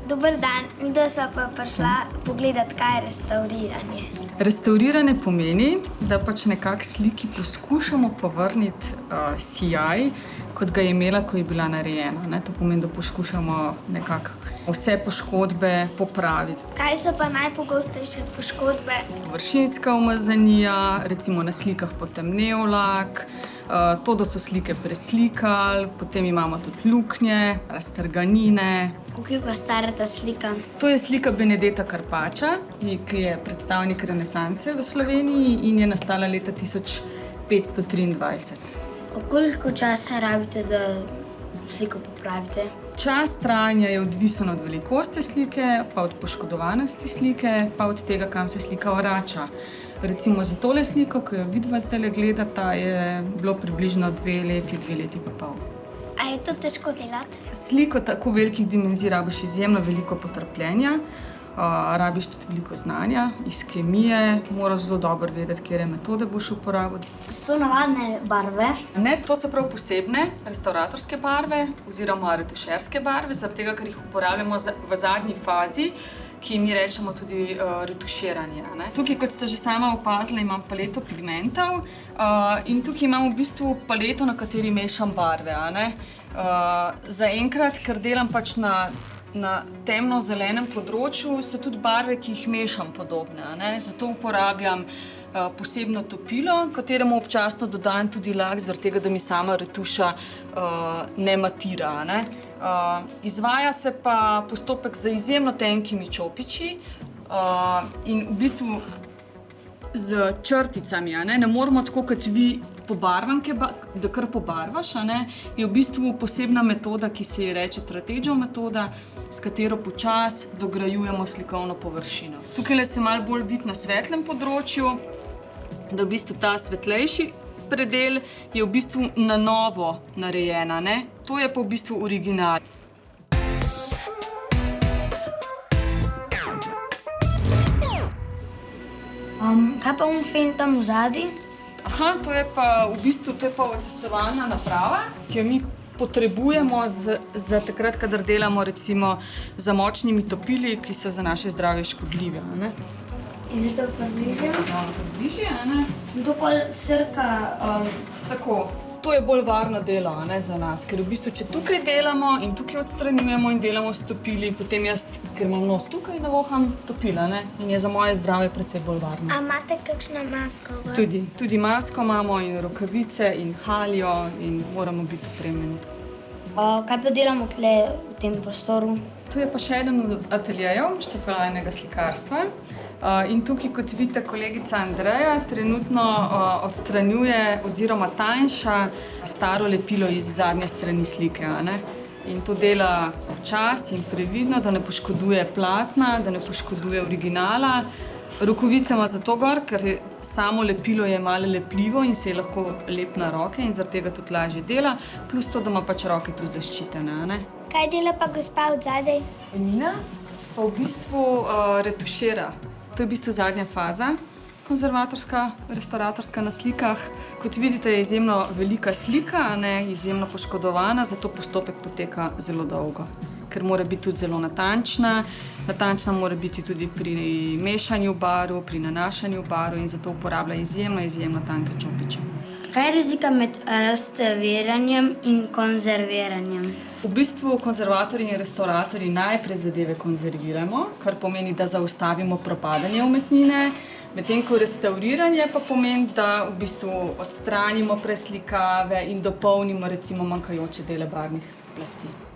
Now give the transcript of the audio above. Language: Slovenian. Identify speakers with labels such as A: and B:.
A: Dober dan, midva sva pa prišla pogledat, kaj je restavriranje.
B: Restavriranje pomeni, da pač nekako sliki poskušamo povrniti sijaj, kot ga je imela, ko je bila narejena. To pomeni, da poskušamo nekako vse poškodbe popraviti.
A: Kaj so pa najpogostejše poškodbe?
B: Površinska umazanija, recimo na slikah potemnel lak, to, da so slike preslikali, potem imamo tudi luknje, raztrganine.
A: Koliko je pa stara ta slika?
B: To je slika Benedeta Carpaccia, ki je predstavnik renesanse v Sloveniji in je nastala leta 1523.
A: Koliko časa rabite, da sliko popravite?
B: Čas trajanja je odvisen od velikosti slike, pa od poškodovanosti slike, pa od tega, kam se slika vrača. Recimo za tole sliko, ki jo vidva zdajle gledata, je bilo približno 2 leti, 2 leti pa pol.
A: A je to težko delati?
B: Sliko tako velikih dimenzij rabiš izjemno veliko potrpljenja, rabiš tudi veliko znanja iz kemije, moraš zelo dobro vedeti, katere metode boš uporabil.
A: So to navadne barve?
B: Ne, to so prav posebne restauratorske barve oziroma retušerske barve, zaradi tega, ker jih uporabljamo v zadnji fazi, ki mi rečemo tudi retuširanje. Tukaj, kot ste že sama opazili, imam paleto pigmentov in tukaj imam v bistvu paleto, na kateri mešam barve. Zaenkrat, ker delam pač na temno-zelenem področju, so tudi barve, ki jih mešam, podobne. Zato uporabljam posebno topilo, kateremu občasno dodajam tudi lak, zaradi tega, da mi sama retuša ne matira. Izvaja se pa postopek z izjemno tenkimi čopiči in v bistvu z črticami. Ne moramo tako, kot vi pobarvanke, da kar pobarvaš. Je v bistvu posebna metoda, ki se ji reče Trateggio metoda, s katero počasi dograjujemo slikovno površino. Tukaj se malo bolj vidi na svetlem področju, da v bistvu ta svetlejši predel je v bistvu na novo narejena. To je pa v bistvu original.
A: Kaj pa fen tam vzadi?
B: Aha, to je pa v bistvu odsesovalna naprava, ki jo mi potrebujemo za takrat, kadar delamo recimo za močnimi topili, ki so za naše zdravje škodljive.
A: Zdaj to približje?
B: Približje,
A: To pol srka...
B: Tako. To je bolj varno delo za nas, ker v bistvu, če tukaj delamo in tukaj odstranjujemo in delamo s topili, potem jaz, ker imam nos tukaj, navoham topila in je za moje zdravje precej bolj varno.
A: A imate kakšno masko?
B: Tudi masko imamo in rokavice in haljo in moramo biti opremljeni.
A: Kaj pa delamo tle v tem prostoru?
B: To je pa še eden od ateljejev Štefelajnega slikarstva. In tukaj, kot vidite, kolegica Andreja trenutno odstranjuje oziroma tanjša staro lepilo iz zadnje strani slike. In to dela počasi in previdno, da ne poškoduje platna, da ne poškoduje originala. Rokavice ima zato gor, ker samo lepilo je malo lepljivo in se je lahko lep na roke in zaradi tega tudi lažje dela, plus to, da ima pač roke tudi zaščitene.
A: Kaj dela pa gospa od zadaj?
B: Nina pa v bistvu retušira. To je v bistvu zadnja faza, konzervatorska, restauratorska na slikah. Kot vidite, je izjemno velika slika, izjemno poškodovana, zato postopek poteka zelo dolgo, ker mora biti tudi zelo natančna. Natančna mora biti tudi pri mešanju barv, pri nanašanju barv in zato uporablja izjemno tanke čopiče.
A: Kaj je razlika med restavriranjem in konzerviranjem?
B: V bistvu konzervatorji in restauratorji najprej zadeve konzerviramo, kar pomeni, da zaustavimo propadanje umetnine, medtem ko restavriranje pa pomeni, da v bistvu odstranimo preslikave in dopolnimo recimo manjkajoče dele barvnih plasti.